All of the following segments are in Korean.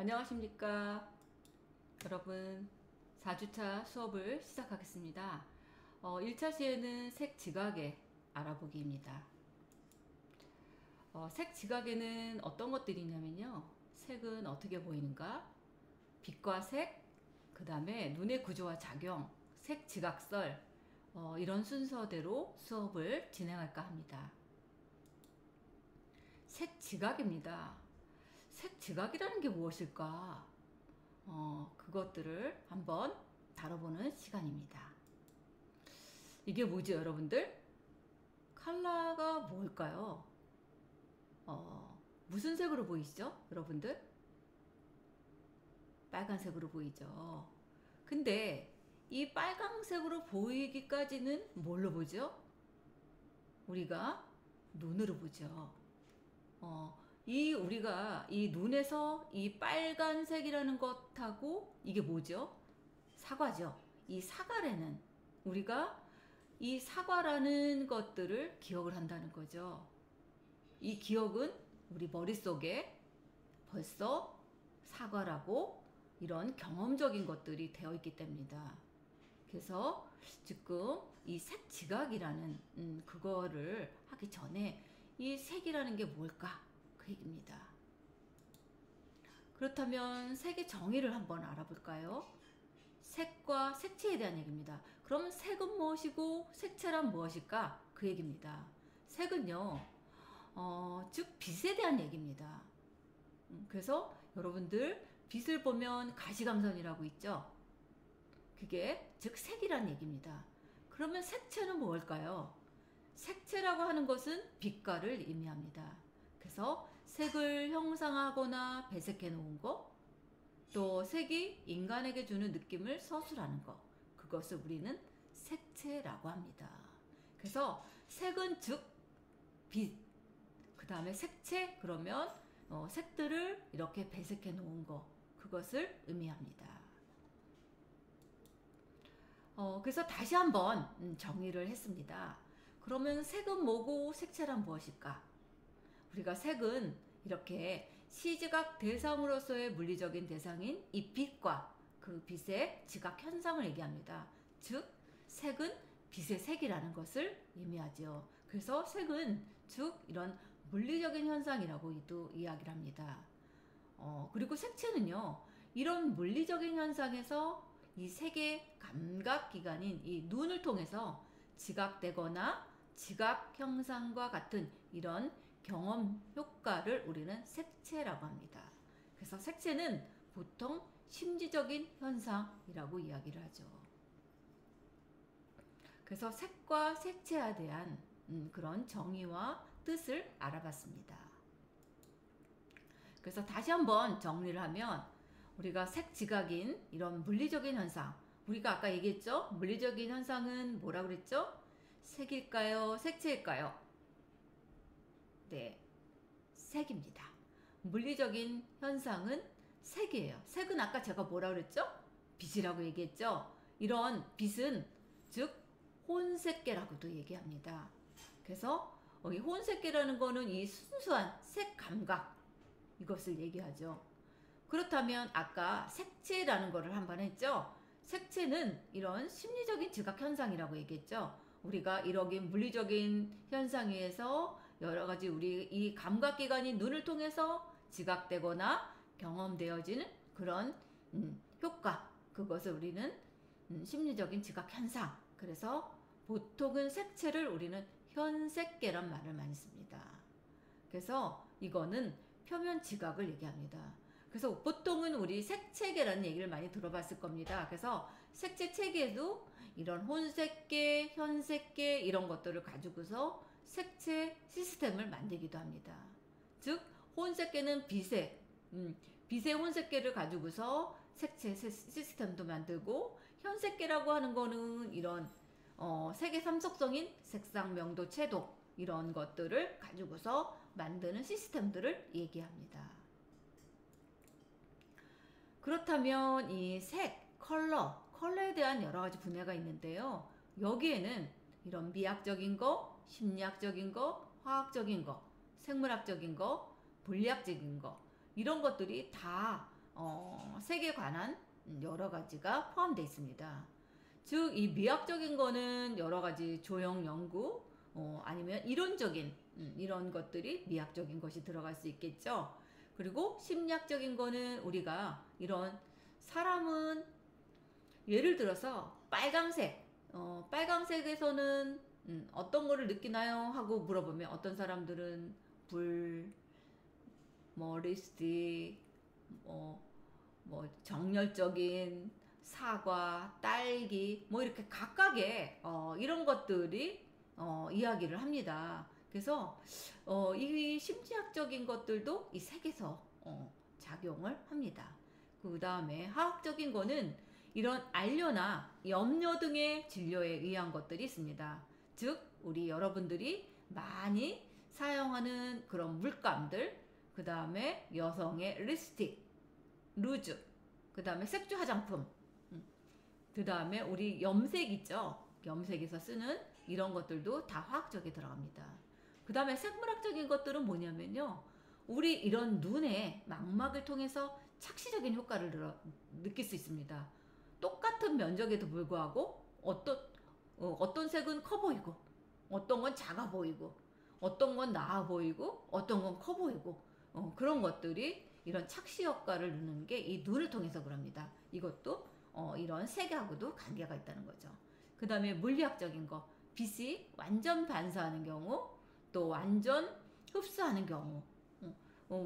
안녕하십니까 여러분. 4주차 수업을 시작하겠습니다. 1차 시에는 색지각의 알아보기입니다. 색지각에는 어떤 것들이 있냐면요, 색은 어떻게 보이는가, 빛과 색, 그 다음에 눈의 구조와 작용, 색지각설, 이런 순서대로 수업을 진행할까 합니다. 색지각입니다. 색지각이라는 게 무엇일까? 그것들을 한번 다뤄보는 시간입니다. 이게 뭐죠, 여러분들? 컬러가 뭘까요? 무슨 색으로 보이시죠, 여러분들? 빨간색으로 보이죠. 근데 이 빨간색으로 보이기까지는 뭘로 보죠? 우리가 눈으로 보죠. 우리가 이 눈에서 이 빨간색이라는 것하고 이게 뭐죠? 사과죠. 이 사과라는, 우리가 이 사과라는 것들을 기억을 한다는 거죠. 이 기억은 우리 머릿속에 벌써 사과라고 이런 경험적인 것들이 되어 있기 때문이다. 그래서 지금 이 색지각이라는 그거를 하기 전에 이 색이라는 게 뭘까? 그 얘기입니다. 그렇다면 색의 정의를 한번 알아볼까요? 색과 색채에 대한 얘기입니다. 그러면 색은 무엇이고 색채란 무엇일까? 그 얘기입니다. 색은요, 즉 빛에 대한 얘기입니다. 그래서 여러분들 빛을 보면 가시감선이라고 있죠? 그게 즉 색이란 얘기입니다. 그러면 색채는 뭘까요? 색채라고 하는 것은 빛깔을 의미합니다. 그래서 색을 형상하거나 배색해 놓은 거, 또 색이 인간에게 주는 느낌을 서술하는 거, 그것을 우리는 색채라고 합니다. 그래서 색은 즉 빛, 그 다음에 색채, 그러면 색들을 이렇게 배색해 놓은 거, 그것을 의미합니다. 그래서 다시 한번 정의를 했습니다. 그러면 색은 뭐고 색채란 무엇일까? 우리가 색은 이렇게 시지각 대상으로서의 물리적인 대상인 이 빛과 그 빛의 지각 현상을 얘기합니다. 즉 색은 빛의 색이라는 것을 의미하죠. 그래서 색은 즉 이런 물리적인 현상이라고도 이야기를 합니다. 그리고 색채는요, 이런 물리적인 현상에서 이 색의 감각기관인 이 눈을 통해서 지각되거나 지각 형상과 같은 이런 경험 효과를 우리는 색채라고 합니다. 그래서 색채는 보통 심리적인 현상이라고 이야기를 하죠. 그래서 색과 색채에 대한 그런 정의와 뜻을 알아봤습니다. 그래서 다시 한번 정리를 하면, 우리가 색지각인 이런 물리적인 현상, 우리가 아까 얘기했죠? 물리적인 현상은 뭐라고 그랬죠? 색일까요? 색채일까요? 네, 색입니다. 물리적인 현상은 색이에요. 색은 아까 제가 뭐라고 그랬죠? 빛이라고 얘기했죠? 이런 빛은 즉 혼색계라고도 얘기합니다. 그래서 이 혼색계라는 거는 이 순수한 색 감각, 이것을 얘기하죠. 그렇다면 아까 색채라는 거를 한번 했죠? 색채는 이런 심리적인 지각 현상이라고 얘기했죠. 우리가 이러긴 물리적인 현상에 의해서 여러 가지 우리 이 감각기관이 눈을 통해서 지각되거나 경험되어지는 그런 효과, 그것을 우리는 심리적인 지각 현상, 그래서 보통은 색채를 우리는 현색계란 말을 많이 씁니다. 그래서 이거는 표면 지각을 얘기합니다. 그래서 보통은 우리 색채계라는 얘기를 많이 들어봤을 겁니다. 그래서 색채 체계에도 이런 혼색계, 현색계 이런 것들을 가지고서 색채 시스템을 만들기도 합니다. 즉 혼색계는 빛의 혼색계를 가지고서 색채 시스템도 만들고, 현색계라고 하는 거는 이런 색의 삼속성인 색상, 명도, 채도 이런 것들을 가지고서 만드는 시스템들을 얘기합니다. 그렇다면 이 색, 컬러에 대한 여러 가지 분야가 있는데요. 여기에는 이런 미학적인 거, 심리학적인 거, 화학적인 거, 생물학적인 거, 물리학적인 거, 이런 것들이 다 색에 관한 여러 가지가 포함되어 있습니다. 즉, 이 미학적인 거는 여러 가지 조형 연구, 아니면 이론적인 이런 것들이 미학적인 것이 들어갈 수 있겠죠. 그리고 심리학적인 거는 우리가 이런 사람은 예를 들어서 빨강색에서는 어떤 거를 느끼나요? 하고 물어보면 어떤 사람들은 불, 리스틱, 정열적인 사과, 딸기, 이렇게 각각의 이런 것들이 이야기를 합니다. 그래서 이 심리학적인 것들도 이 색에서 작용을 합니다. 그 다음에 화학적인 거는 이런 알료나 염료 등의 진료에 의한 것들이 있습니다. 즉, 우리 여러분들이 많이 사용하는 그런 물감들, 그 다음에 여성의 립스틱, 루즈, 그 다음에 색조 화장품, 그 다음에 우리 염색 있죠? 염색에서 쓰는 이런 것들도 다 화학적에 들어갑니다. 그 다음에 생물학적인 것들은 뭐냐면요, 우리 이런 눈의 망막을 통해서 착시적인 효과를 느낄 수 있습니다. 똑같은 면적에도 불구하고 어떤 색은 커 보이고, 어떤 건 작아 보이고, 어떤 건 나아 보이고, 어떤 건 커 보이고, 그런 것들이 이런 착시 효과를 누는 게 이 눈을 통해서 그럽니다. 이것도 이런 색하고도 관계가 있다는 거죠. 그 다음에 물리학적인 거, 빛이 완전 반사하는 경우, 또 완전 흡수하는 경우,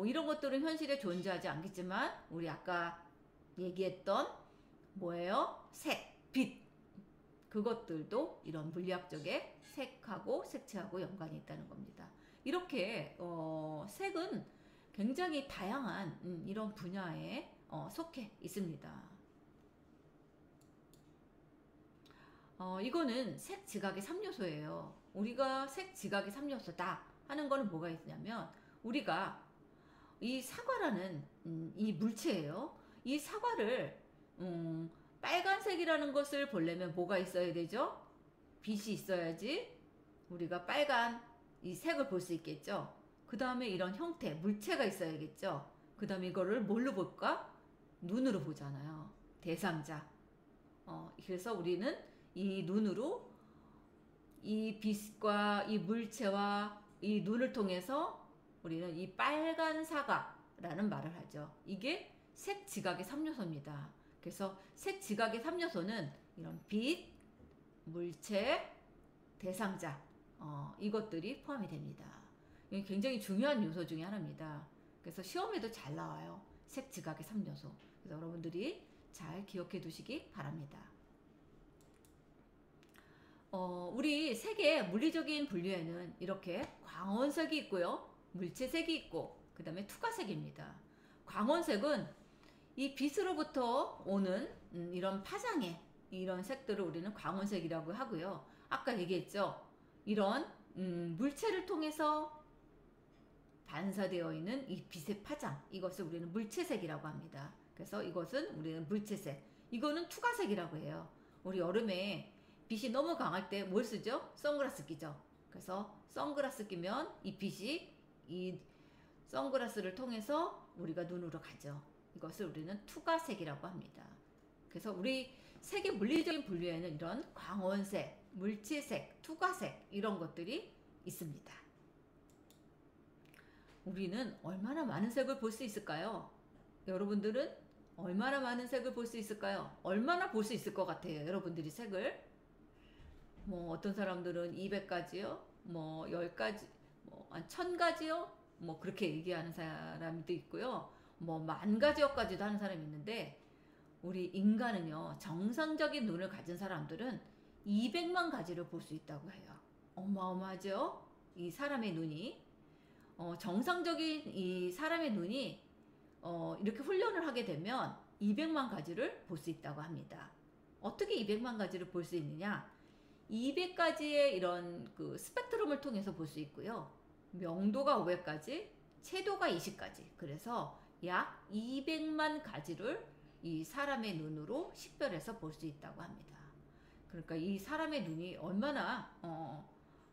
이런 것들은 현실에 존재하지 않겠지만 우리 아까 얘기했던 뭐예요? 색, 빛, 그것들도 이런 물리학적의 색하고 색채하고 연관이 있다는 겁니다. 이렇게 색은 굉장히 다양한 이런 분야에 속해 있습니다. 이거는 색 지각의 3요소예요. 우리가 색 지각의 3요소다 하는 거는 뭐가 있냐면, 우리가 이 사과라는 이 물체예요. 이 사과를 빨간색이라는 것을 보려면 뭐가 있어야 되죠? 빛이 있어야지 우리가 빨간 이 색을 볼 수 있겠죠. 그 다음에 이런 형태, 물체가 있어야겠죠. 그 다음에 이거를 뭘로 볼까? 눈으로 보잖아요. 대상자. 그래서 우리는 이 눈으로 이 빛과 이 물체와 이 눈을 통해서 우리는 이 빨간 사과라는 말을 하죠. 이게 색 지각의 3요소입니다. 그래서 색 지각의 3요소는 이런 빛, 물체, 대상자, 이것들이 포함이 됩니다. 이게 굉장히 중요한 요소 중에 하나입니다. 그래서 시험에도 잘 나와요. 색 지각의 3요소. 그래서 여러분들이 잘 기억해 두시기 바랍니다. 우리 색의 물리적인 분류에는 이렇게 광원색이 있고요, 물체색이 있고, 그 다음에 투과색입니다. 광원색은 이 빛으로부터 오는 이런 파장의 이런 색들을 우리는 광원색이라고 하고요. 아까 얘기했죠. 이런 물체를 통해서 반사되어 있는 이 빛의 파장, 이것을 우리는 물체색이라고 합니다. 그래서 이것은 우리는 물체색, 이거는 투과색이라고 해요. 우리 여름에 빛이 너무 강할 때 뭘 쓰죠? 선글라스 끼죠. 그래서 선글라스 끼면 이 빛이 이 선글라스를 통해서 우리가 눈으로 가죠. 이것을 우리는 투과색이라고 합니다. 그래서 우리 색의 물리적인 분류에는 이런 광원색, 물체색, 투과색, 이런 것들이 있습니다. 우리는 얼마나 많은 색을 볼 수 있을까요? 여러분들은 얼마나 많은 색을 볼 수 있을까요? 얼마나 볼 수 있을 것 같아요, 여러분들이 색을? 어떤 사람들은 200가지요, 10가지, 1000가지요, 그렇게 얘기하는 사람도 있고요, 10,000가지까지도 하는 사람이 있는데, 우리 인간은요, 정상적인 눈을 가진 사람들은 200만 가지를 볼 수 있다고 해요. 어마어마하죠? 이 사람의 눈이. 정상적인 이 사람의 눈이 이렇게 훈련을 하게 되면 200만 가지를 볼 수 있다고 합니다. 어떻게 200만 가지를 볼 수 있느냐? 200가지의 이런 그 스펙트럼을 통해서 볼 수 있고요. 명도가 500가지, 채도가 20가지. 그래서 약 200만 가지를 이 사람의 눈으로 식별해서 볼 수 있다고 합니다. 그러니까 이 사람의 눈이 얼마나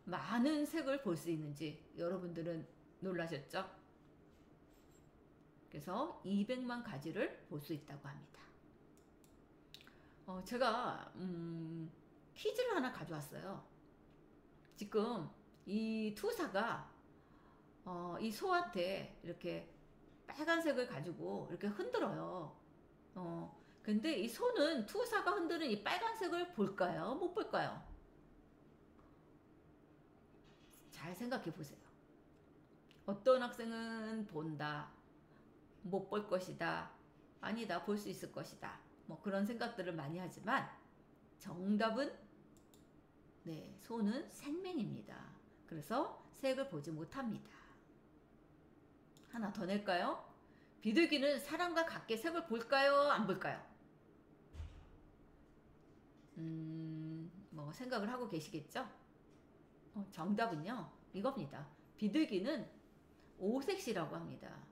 많은 색을 볼 수 있는지 여러분들은 놀라셨죠? 그래서 200만 가지를 볼 수 있다고 합니다. 제가 퀴즈를 하나 가져왔어요. 지금 이 투사가 이 소한테 이렇게 빨간색을 가지고 이렇게 흔들어요. 근데 이 소는 투사가 흔드는 이 빨간색을 볼까요? 못 볼까요? 잘 생각해 보세요. 어떤 학생은 본다, 못 볼 것이다, 아니다, 볼 수 있을 것이다. 뭐 그런 생각들을 많이 하지만 정답은 네, 소는 생맹입니다. 그래서 색을 보지 못합니다. 하나 더 낼까요? 비둘기는 사람과 같게 색을 볼까요? 안 볼까요? 뭐 생각을 하고 계시겠죠? 정답은요, 이겁니다. 비둘기는 5색시라고 합니다.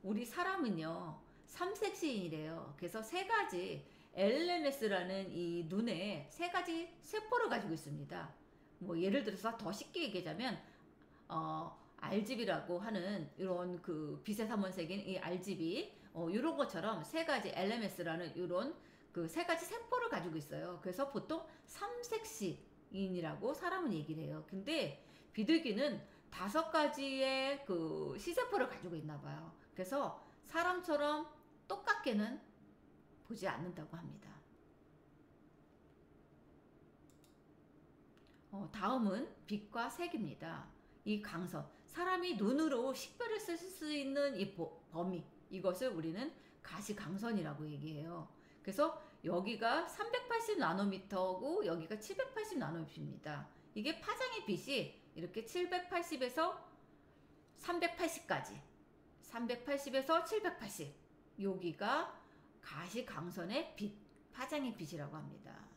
우리 사람은요, 3색시이래요. 그래서 세 가지 LMS라는 이 눈에 세 가지 세포를 가지고 있습니다. 뭐 예를 들어서 더 쉽게 얘기하자면 RGB라고 하는 이런 그 빛의 삼원색인 이 RGB 이런 것처럼 세 가지 LMS라는 이런 그 세 가지 세포를 가지고 있어요. 그래서 보통 3색시인이라고 사람은 얘기를 해요. 근데 비둘기는 5가지의 그 시세포를 가지고 있나 봐요. 그래서 사람처럼 똑같게는 보지 않는다고 합니다. 다음은 빛과 색입니다. 이 강선, 사람이 눈으로 식별을 쓸 수 있는 이 범위, 이것을 우리는 가시광선이라고 얘기해요. 그래서 여기가 380나노미터고 여기가 780나노미터입니다. 이게 파장의 빛이 이렇게 780에서 380까지, 380에서 780, 여기가 가시광선의 빛, 파장의 빛이라고 합니다.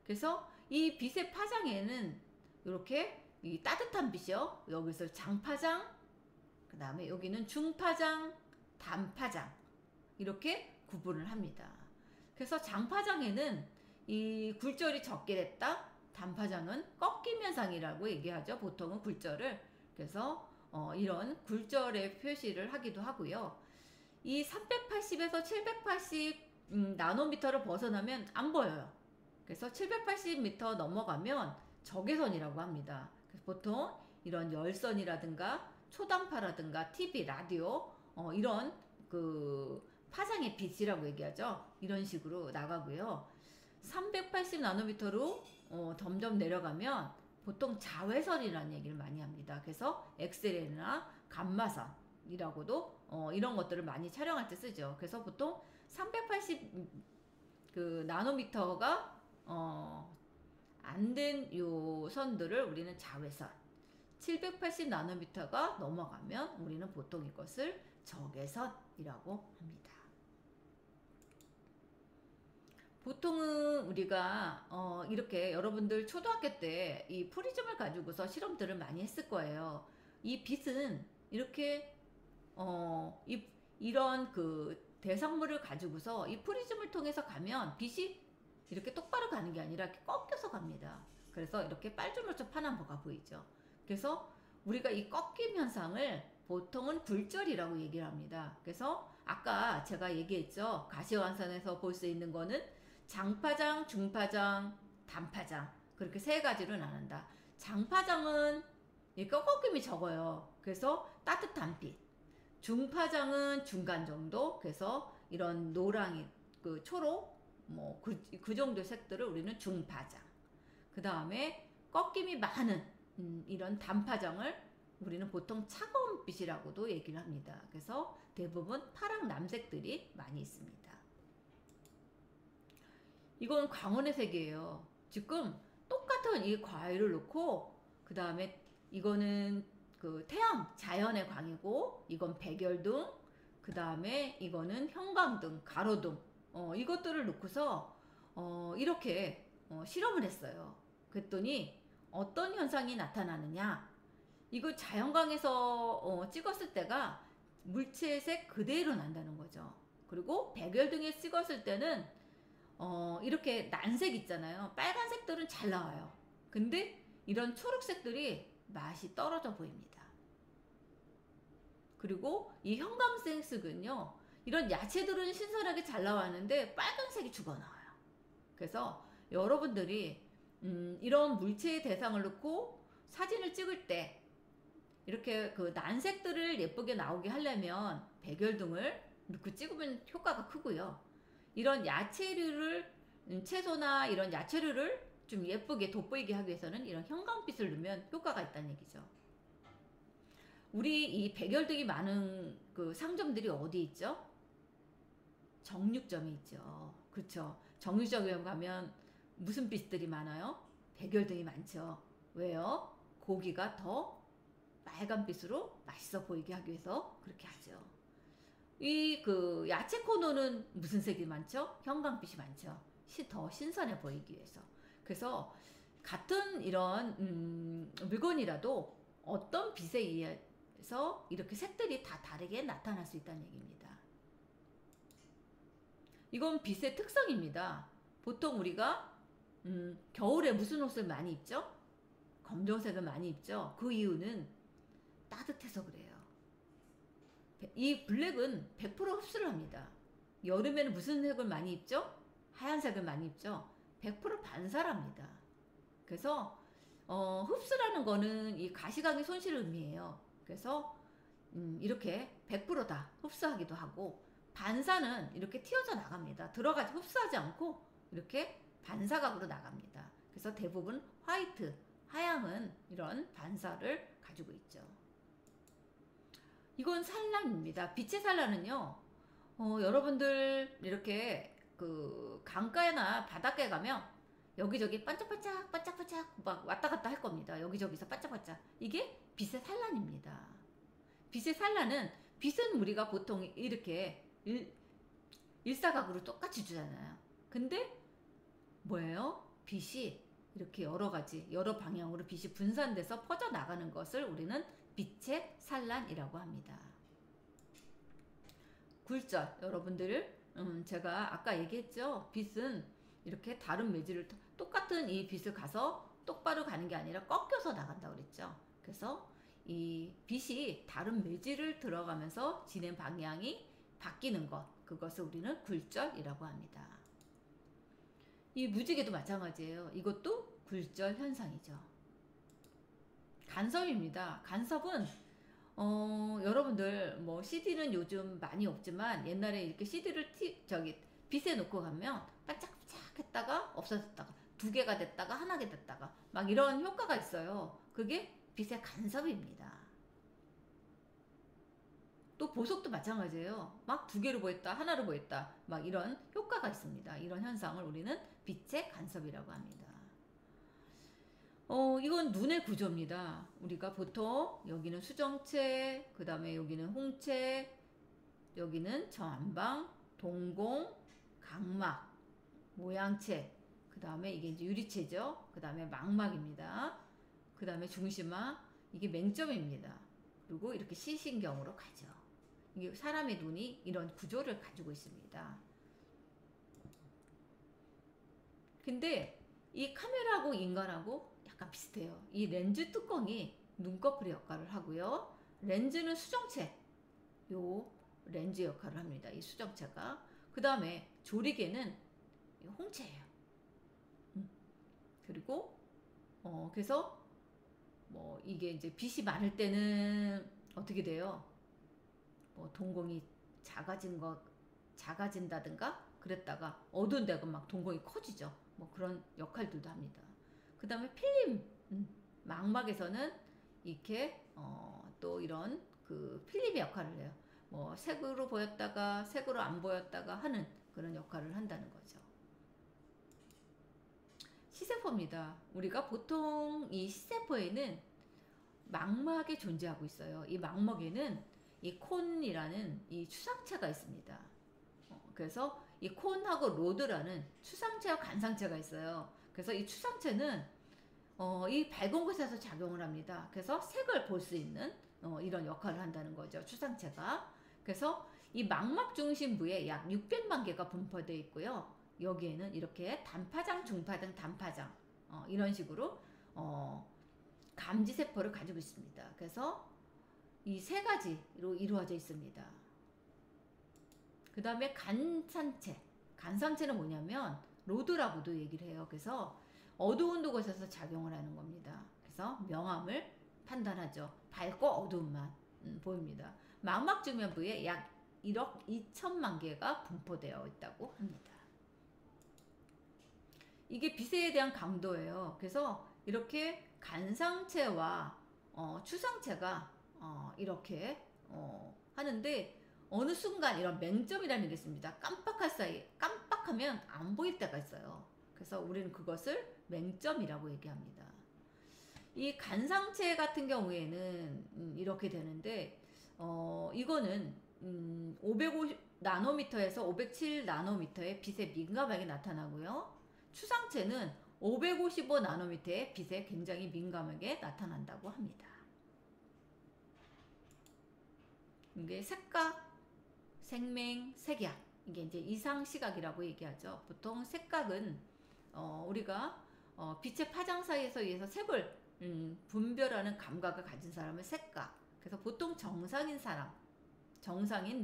그래서 이 빛의 파장에는 이렇게 이 따뜻한 빛이요, 여기서 장파장, 그 다음에 여기는 중파장, 단파장, 이렇게 구분을 합니다. 그래서 장파장에는 이 굴절이 적게 됐다, 단파장은 꺾임 현상이라고 얘기하죠. 보통은 굴절을. 그래서 이런 굴절의 표시를 하기도 하고요. 이 380에서 780 나노미터를 벗어나면 안 보여요. 그래서 780m 넘어가면 적외선이라고 합니다. 그래서 보통 이런 열선이라든가 초단파라든가 TV, 라디오 이런 그 파장의 빛이라고 얘기하죠. 이런 식으로 나가고요. 380 나노미터로 점점 내려가면 보통 자외선이라는 얘기를 많이 합니다. 그래서 엑스레이나 감마선이라고도 이런 것들을 많이 촬영할 때 쓰죠. 그래서 보통 380 그 나노미터가 안 된 요 선들을 우리는 자외선, 780 나노미터가 넘어가면 우리는 보통 이것을 적외선이라고 합니다. 보통은 우리가 이렇게 여러분들 초등학교 때 이 프리즘을 가지고서 실험들을 많이 했을 거예요. 이 빛은 이렇게 이런 그 대상물을 가지고서 이 프리즘을 통해서 가면 빛이 이렇게 똑바로 가는 게 아니라 이렇게 꺾여서 갑니다. 그래서 이렇게 빨주노초 파란 뭐가 보이죠. 그래서 우리가 이 꺾임 현상을 보통은 굴절이라고 얘기를 합니다. 그래서 아까 제가 얘기했죠. 가시광선에서 볼 수 있는 거는 장파장, 중파장, 단파장, 그렇게 세 가지로 나눈다. 장파장은 꺾임이 적어요. 그래서 따뜻한 빛. 중파장은 중간 정도. 그래서 이런 노랑이, 그 초록, 뭐 그 정도의 색들을 우리는 중파장. 그 다음에 꺾임이 많은 이런 단파장을 우리는 보통 차가운 빛이라고도 얘기를 합니다. 그래서 대부분 파랑 남색들이 많이 있습니다. 이건 광원의 색이에요. 지금 똑같은 이 과일을 놓고 그 다음에 이거는 그 태양 자연의 광이고 이건 백열등, 그 다음에 이거는 형광등, 가로등, 이것들을 놓고서 이렇게 실험을 했어요. 그랬더니 어떤 현상이 나타나느냐, 이거 자연광에서 찍었을 때가 물체색 그대로 난다는 거죠. 그리고 백열등에 찍었을 때는 이렇게 난색 있잖아요. 빨간색들은 잘 나와요. 근데 이런 초록색들이 맛이 떨어져 보입니다. 그리고 이 형광색은요, 이런 야채들은 신선하게 잘 나왔는데 빨간색이 죽어나와요. 그래서 여러분들이 이런 물체의 대상을 놓고 사진을 찍을 때 이렇게 그 난색들을 예쁘게 나오게 하려면 백열등을 넣고 찍으면 효과가 크고요. 이런 야채류를 채소나 이런 야채류를 좀 예쁘게 돋보이게 하기 위해서는 이런 형광빛을 넣으면 효과가 있다는 얘기죠. 우리 이 백열등이 많은 그 상점들이 어디 있죠? 정육점이 있죠. 그렇죠. 정육점에 가면 무슨 빛들이 많아요? 백열등이 많죠. 왜요? 고기가 더 빨간빛으로 맛있어 보이게 하기 위해서 그렇게 하죠. 이 그 야채 코너는 무슨 색이 많죠? 형광빛이 많죠. 더 신선해 보이기 위해서. 그래서 같은 이런 물건이라도 어떤 빛에 의해서 이렇게 색들이 다 다르게 나타날 수 있다는 얘기입니다. 이건 빛의 특성입니다. 보통 우리가 겨울에 무슨 옷을 많이 입죠? 검정색을 많이 입죠. 그 이유는 따뜻해서 그래요. 이 블랙은 100% 흡수를 합니다. 여름에는 무슨 색을 많이 입죠? 하얀색을 많이 입죠. 100% 반사랍니다. 그래서 흡수라는 거는 이 가시광의 손실을 의미해요. 그래서 이렇게 100%다 흡수하기도 하고, 반사는 이렇게 튀어져 나갑니다. 들어가지 흡수하지 않고 이렇게 반사각으로 나갑니다. 그래서 대부분 화이트, 하양은 이런 반사를 가지고 있죠. 이건 산란입니다. 빛의 산란은요, 여러분들 이렇게 그 강가나 바닷가에 가면 여기저기 반짝반짝 반짝반짝 막 왔다 갔다 할 겁니다. 여기저기서 반짝반짝. 이게 빛의 산란입니다. 빛의 산란은, 빛은 우리가 보통 이렇게 일사각으로 똑같이 주잖아요. 근데 뭐예요? 빛이 이렇게 여러 가지, 여러 방향으로 빛이 분산돼서 퍼져나가는 것을 우리는 빛의 산란이라고 합니다. 굴절, 여러분들 제가 아까 얘기했죠. 빛은 이렇게 다른 매질을, 똑같은 이 빛을 가서 똑바로 가는 게 아니라 꺾여서 나간다고 그랬죠. 그래서 이 빛이 다른 매질을 들어가면서 진행 방향이 바뀌는 것, 그것을 우리는 굴절이라고 합니다. 이 무지개도 마찬가지예요. 이것도 굴절 현상이죠. 간섭입니다. 간섭은 여러분들 뭐 CD는 요즘 많이 없지만 옛날에 이렇게 CD를 빛에 놓고 가면 반짝반짝 했다가 없어졌다가 두 개가 됐다가 하나 가 됐다가 막 이런 효과가 있어요. 그게 빛의 간섭입니다. 또 보석도 마찬가지예요. 막 두 개로 보였다, 하나로 보였다, 막 이런 효과가 있습니다. 이런 현상을 우리는 빛의 간섭이라고 합니다. 이건 눈의 구조입니다. 우리가 보통 여기는 수정체, 그 다음에 여기는 홍채, 여기는 저안방, 동공, 각막, 모양체, 그 다음에 이게 이제 유리체죠. 그 다음에 망막입니다. 그 다음에 중심막, 이게 맹점입니다. 그리고 이렇게 시신경으로 가죠. 이게 사람의 눈이 이런 구조를 가지고 있습니다. 근데 이 카메라하고 인간하고 약간 비슷해요. 이 렌즈 뚜껑이 눈꺼풀의 역할을 하고요. 렌즈는 수정체, 요 렌즈 역할을 합니다. 이 수정체가. 그 다음에 조리개는 홍채예요. 그리고 그래서 뭐 이게 이제 빛이 많을 때는 어떻게 돼요? 뭐 동공이 작아진다든가 그랬다가 어두운 데가 막 동공이 커지죠. 뭐 그런 역할들도 합니다. 그 다음에 필름, 망막에서는 이렇게 또 이런 그 필름의 역할을 해요. 뭐 색으로 보였다가 색으로 안 보였다가 하는 그런 역할을 한다는 거죠. 시세포입니다. 우리가 보통 이 시세포에는 망막에 존재하고 있어요. 이 망막에는 이 콘이라는 이 추상체가 있습니다. 그래서 이 콘하고 로드라는 추상체와 간상체가 있어요. 그래서 이 추상체는 이 밝은 곳에서 작용을 합니다. 그래서 색을 볼 수 있는 이런 역할을 한다는 거죠. 추상체가. 그래서 이 망막 중심부에 약 600만 개가 분포되어 있고요. 여기에는 이렇게 단파장, 중파장, 단파장 이런 식으로 감지세포를 가지고 있습니다. 그래서 이 세 가지로 이루어져 있습니다. 그 다음에 간상체. 간상체는 뭐냐면 로드라고도 얘기를 해요. 그래서 어두운 곳에서 작용을 하는 겁니다. 그래서 명암을 판단하죠. 밝고 어두움만 보입니다. 망막 주면부에 약 1억 2천만 개가 분포되어 있다고 합니다. 이게 빛에 대한 강도예요. 그래서 이렇게 간상체와 추상체가 이렇게 하는데 어느 순간 이런 맹점이라는 게 있습니다. 깜빡하면 안 보일 때가 있어요. 그래서 우리는 그것을 맹점이라고 얘기합니다. 이 간상체 같은 경우에는 이렇게 되는데 이거는 550 나노미터에서 507 나노미터의 빛에 민감하게 나타나고요. 추상체는 555 나노미터의 빛에 굉장히 민감하게 나타난다고 합니다. 이게 색각, 생맹, 색약, 이게 이제 이상시각이라고 얘기하죠. 보통 색각은 우리가 빛의 파장 사이에서 의해서 색을 분별하는 감각을 가진 사람을 색각. 그래서 보통 정상인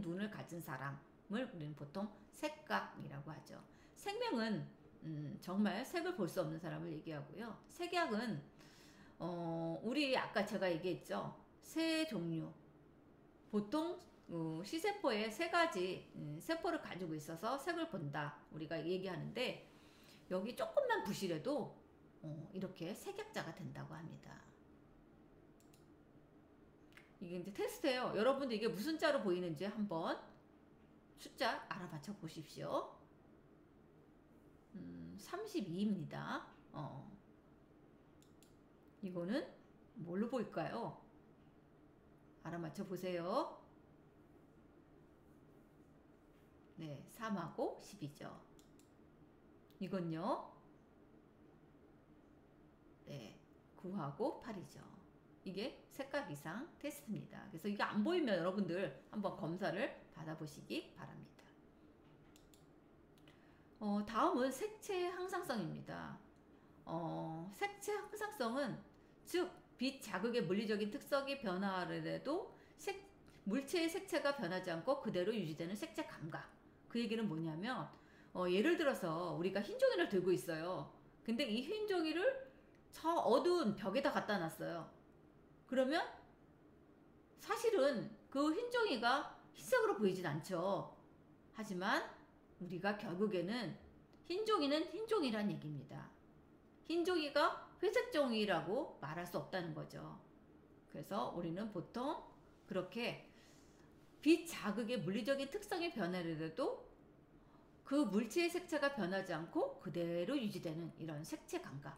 눈을 가진 사람을 우리는 보통 색각이라고 하죠. 생명은 정말 색을 볼 수 없는 사람을 얘기하고요. 색약은 우리 아까 제가 얘기했죠. 세 종류. 보통 시세포에 세 가지 세포를 가지고 있어서 색을 본다. 우리가 얘기하는데 여기 조금만 부실해도 이렇게 색약자가 된다고 합니다. 이게 이제 테스트예요. 여러분들 이게 무슨 자로 보이는지 한번 숫자 알아맞혀 보십시오. 32입니다. 이거는 뭘로 보일까요? 알아맞혀 보세요. 네, 3하고 10이죠. 이건요. 네, 9하고 8이죠. 이게 색각 이상 테스트입니다. 그래서 이게 안 보이면 여러분들 한번 검사를 받아보시기 바랍니다. 다음은 색채 항상성입니다. 색채 항상성은 즉 빛 자극의 물리적인 특성이 변화하더라도 물체의 색채가 변하지 않고 그대로 유지되는 색채 감각. 그 얘기는 뭐냐면 예를 들어서 우리가 흰 종이를 들고 있어요. 근데 이 흰 종이를 저 어두운 벽에다 갖다 놨어요. 그러면 사실은 그 흰 종이가 흰색으로 보이진 않죠. 하지만 우리가 결국에는 흰 종이는 흰 종이란 얘기입니다. 흰 종이가 회색 종이라고 말할 수 없다는 거죠. 그래서 우리는 보통 그렇게 빛 자극의 물리적인 특성이 변하더라도 그 물체의 색채가 변하지 않고 그대로 유지되는 이런 색채 감각.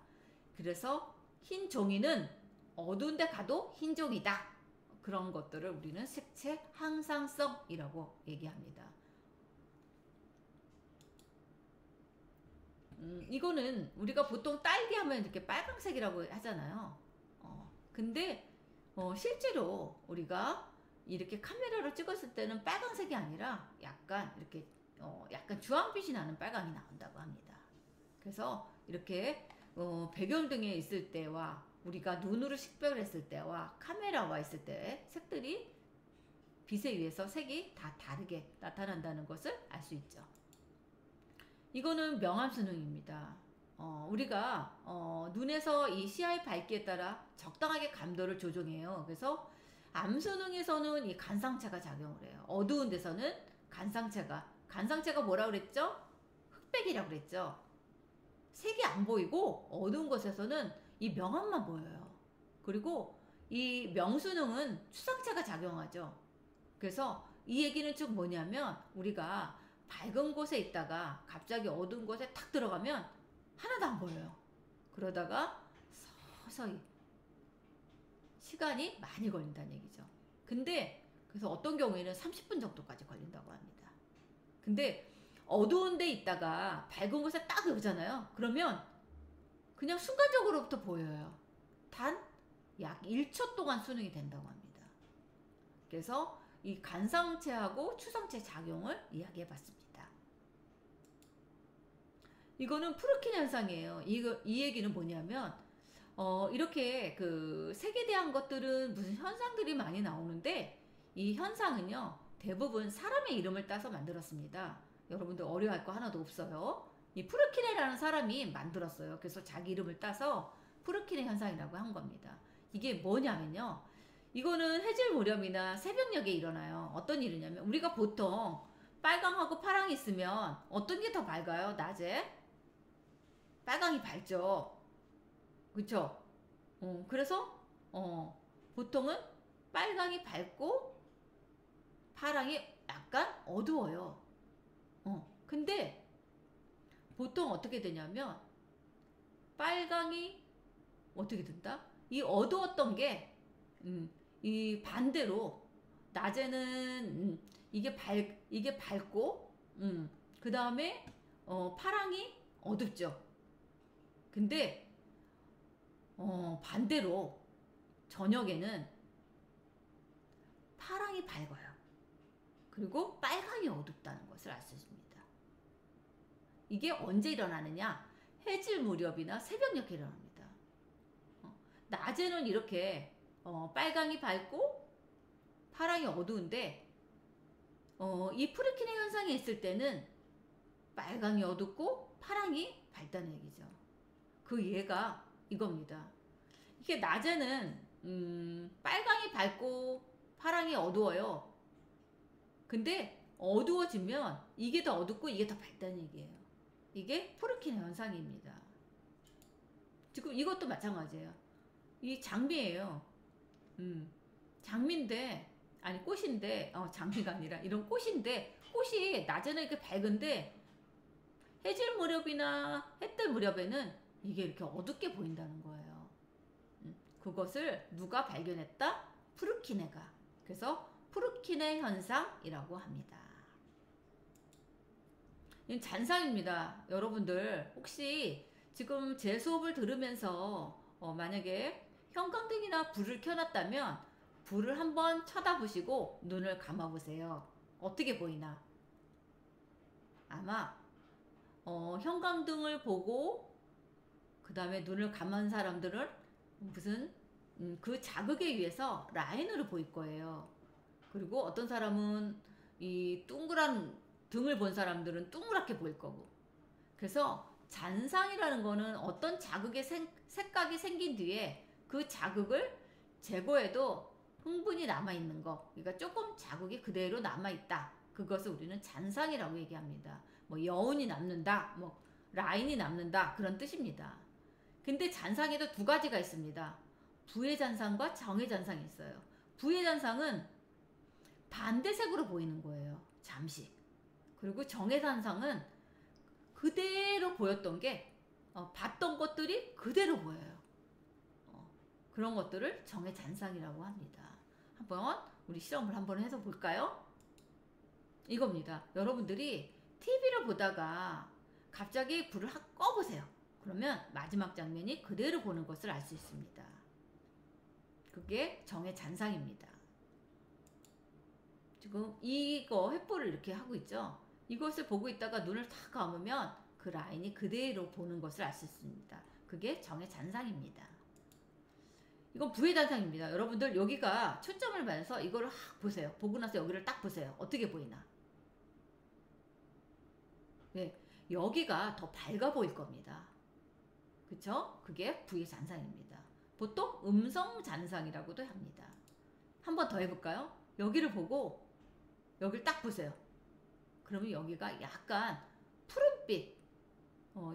그래서 흰 종이는 어두운 데 가도 흰 종이다. 그런 것들을 우리는 색채 항상성이라고 얘기합니다. 이거는 우리가 보통 딸기 하면 이렇게 빨강색이라고 하잖아요. 근데 실제로 우리가 이렇게 카메라로 찍었을 때는 빨강색이 아니라 약간 이렇게 약간 주황빛이 나는 빨강이 나온다고 합니다. 그래서 이렇게 배경등에 있을 때와 우리가 눈으로 식별을 했을 때와 카메라와 있을 때 색들이 빛에 의해서 색이 다 다르게 나타난다는 것을 알 수 있죠. 이거는 명암 수능입니다. 우리가 눈에서 이 시야의 밝기에 따라 적당하게 감도를 조정해요. 그래서 암수능에서는 이 간상체가 작용을 해요. 어두운 데서는 간상체가 뭐라 그랬죠? 흑백이라고 그랬죠. 색이 안 보이고 어두운 곳에서는 이 명암만 보여요. 그리고 이 명수능은 추상체가 작용하죠. 그래서 이 얘기는 즉 뭐냐면 우리가 밝은 곳에 있다가 갑자기 어두운 곳에 탁 들어가면 하나도 안 보여요. 그러다가 서서히 시간이 많이 걸린다는 얘기죠. 근데 그래서 어떤 경우에는 30분 정도까지 걸린다고 합니다. 근데 어두운 데 있다가 밝은 곳에 딱 오잖아요. 그러면 그냥 순간적으로부터 보여요. 단 약 1초 동안 수능이 된다고 합니다. 그래서 이 간상체하고 추상체 작용을 이야기해 봤습니다. 이거는 프루킨 현상이에요. 이 얘기는 뭐냐면 이렇게 그 색에 대한 것들은 무슨 현상들이 많이 나오는데 이 현상은요 대부분 사람의 이름을 따서 만들었습니다. 여러분들 어려워할 거 하나도 없어요. 이 프르키네라는 사람이 만들었어요. 그래서 자기 이름을 따서 프르키네 현상이라고 한 겁니다. 이게 뭐냐면요. 이거는 해질 무렵이나 새벽녘에 일어나요. 어떤 일이냐면 우리가 보통 빨강하고 파랑이 있으면 어떤 게 더 밝아요? 낮에? 빨강이 밝죠. 그쵸? 그래서 보통은 빨강이 밝고 파랑이 약간 어두워요. 근데 보통 어떻게 되냐면 빨강이 어떻게 된다? 이 어두웠던 게 이 반대로 낮에는 이게 밝고 그 다음에 파랑이 어둡죠. 근데 반대로 저녁에는 파랑이 밝아요. 그리고 빨강이 어둡다는 것을 알 수 있습니다. 이게 언제 일어나느냐? 해질 무렵이나 새벽녘에 일어납니다. 낮에는 이렇게 빨강이 밝고 파랑이 어두운데 이 프르키네 현상이 있을 때는 빨강이 어둡고 파랑이 밝다는 얘기죠. 그 예가 이겁니다. 이게 낮에는 빨강이 밝고 파랑이 어두워요. 근데 어두워지면 이게 더 어둡고 이게 더 밝다는 얘기예요. 이게 프르키네 현상입니다. 지금 이것도 마찬가지예요. 이 장미예요. 장미인데 아니 꽃인데 장미가 아니라 이런 꽃인데 꽃이 낮에는 이렇게 밝은데 해질 무렵이나 해 뜰 무렵에는 이게 이렇게 어둡게 보인다는 거예요. 그것을 누가 발견했다? 프르키네가. 그래서 프르키네 현상이라고 합니다. 이건 잔상입니다. 여러분들 혹시 지금 제 수업을 들으면서 만약에 형광등이나 불을 켜놨다면 불을 한번 쳐다보시고 눈을 감아보세요. 어떻게 보이나? 아마 형광등을 보고 그 다음에 눈을 감은 사람들은 무슨 그 자극에 의해서 라인으로 보일 거예요. 그리고 어떤 사람은 이 둥그란 등을 본 사람들은 둥그랗게 보일 거고. 그래서 잔상이라는 거는 어떤 자극의 색각이 생긴 뒤에 그 자극을 제거해도 흥분이 남아있는 거. 그러니까 조금 자극이 그대로 남아있다. 그것을 우리는 잔상이라고 얘기합니다. 뭐 여운이 남는다, 뭐 라인이 남는다 그런 뜻입니다. 근데 잔상에도 두 가지가 있습니다. 부의 잔상과 정의 잔상이 있어요. 부의 잔상은 반대색으로 보이는 거예요. 잠시. 그리고 정의 잔상은 그대로 보였던 게 봤던 것들이 그대로 보여요. 그런 것들을 정의 잔상이라고 합니다. 한번 우리 실험을 한번 해서 볼까요? 이겁니다. 여러분들이 TV를 보다가 갑자기 불을 꺼보세요. 그러면 마지막 장면이 그대로 보는 것을 알 수 있습니다. 그게 정의 잔상입니다. 지금 이거 횃불을 이렇게 하고 있죠. 이것을 보고 있다가 눈을 탁 감으면 그 라인이 그대로 보는 것을 알 수 있습니다. 그게 정의 잔상입니다. 이건 부의 잔상입니다. 여러분들 여기가 초점을 받아서 이거를 확 보세요. 보고 나서 여기를 딱 보세요. 어떻게 보이나? 네, 여기가 더 밝아 보일 겁니다. 그쵸? 그게 부의 잔상입니다. 보통 음성 잔상이라고도 합니다. 한 번 더 해볼까요? 여기를 보고 여기를 딱 보세요. 그러면 여기가 약간 푸른빛,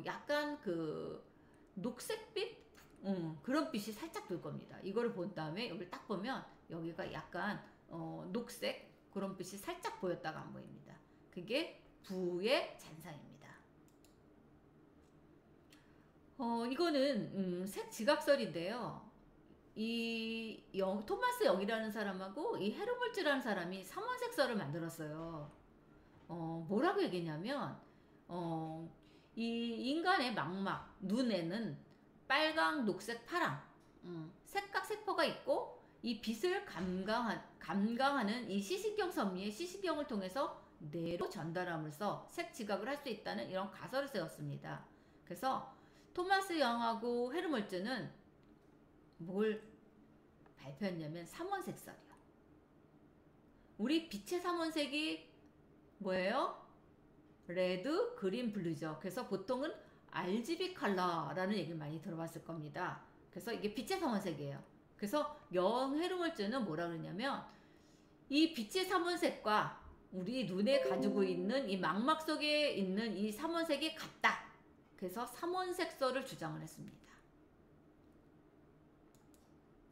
약간 그 녹색빛, 그런 빛이 살짝 돌 겁니다. 이거를 본 다음에 여기를 딱 보면 여기가 약간 녹색 그런 빛이 살짝 보였다가 안 보입니다. 그게 부의 잔상입니다. 이거는 색 지각설인데요. 토마스 영이라는 사람하고 이 헤르볼츠라는 사람이 삼원색설을 만들었어요. 뭐라고 얘기했냐면 이 인간의 망막 눈에는 빨강, 녹색, 파랑 색각 세포가 있고 이 빛을 감강하는 이 시신경 선미의 시신경을 통해서 뇌로 전달함으로써 색 지각을 할 수 있다는 이런 가설을 세웠습니다. 그래서 토마스 영하고 헤르몰츠는 뭘 발표했냐면 삼원색설이요. 우리 빛의 삼원색이 뭐예요? 레드, 그린, 블루죠. 그래서 보통은 RGB 컬러라는 얘기를 많이 들어봤을 겁니다. 그래서 이게 빛의 삼원색이에요. 그래서 영해로물질은 뭐라 그러냐면 이 빛의 삼원색과 우리 눈에 가지고 있는 이 망막 속에 있는 이 삼원색이 같다. 그래서 삼원색설을 주장을 했습니다.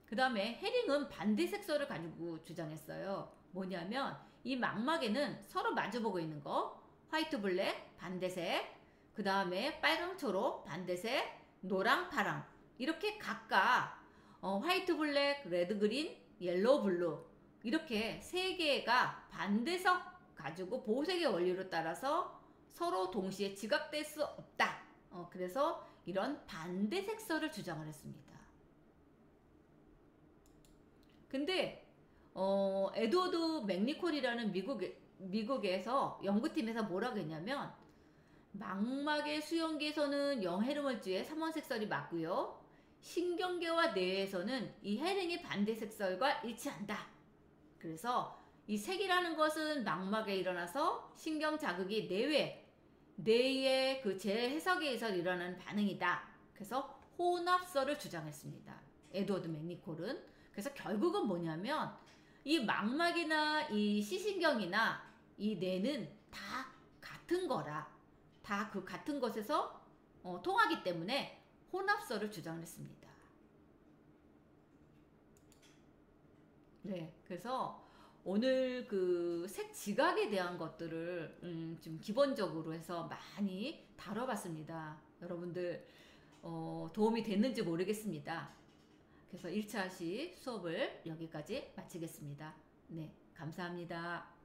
그 다음에 해링은 반대색설을 가지고 주장했어요. 뭐냐면 이 망막에는 서로 마주보고 있는 거, 화이트 블랙 반대색, 그 다음에 빨강 초록 반대색, 노랑 파랑, 이렇게 각각 화이트 블랙, 레드 그린, 옐로우 블루, 이렇게 세 개가 반대석 가지고 보호색의 원리로 따라서 서로 동시에 지각될 수 없다. 그래서 이런 반대색설을 주장을 했습니다. 근데 에드워드 맥니콜이라는 미국에서 연구팀에서 뭐라고 했냐면 망막의 수용계에서는 영해로물질의 삼원색설이 맞고요. 신경계와 뇌에서는 이 해링이 반대색설과 일치한다. 그래서 이 색이라는 것은 망막에 일어나서 신경 자극이 뇌의 그 재해석에 의해서 일어나는 반응이다. 그래서 혼합설을 주장했습니다. 에드워드 맥니콜은. 그래서 결국은 뭐냐면 이 망막이나 이 시신경이나 이 뇌는 다 같은 거라. 다 그 같은 것에서 통하기 때문에 혼합설을 주장했습니다. 네, 그래서 오늘 그 색 지각에 대한 것들을 좀 기본적으로 해서 많이 다뤄봤습니다. 여러분들 도움이 됐는지 모르겠습니다. 그래서 1차 시 수업을 여기까지 마치겠습니다. 네, 감사합니다.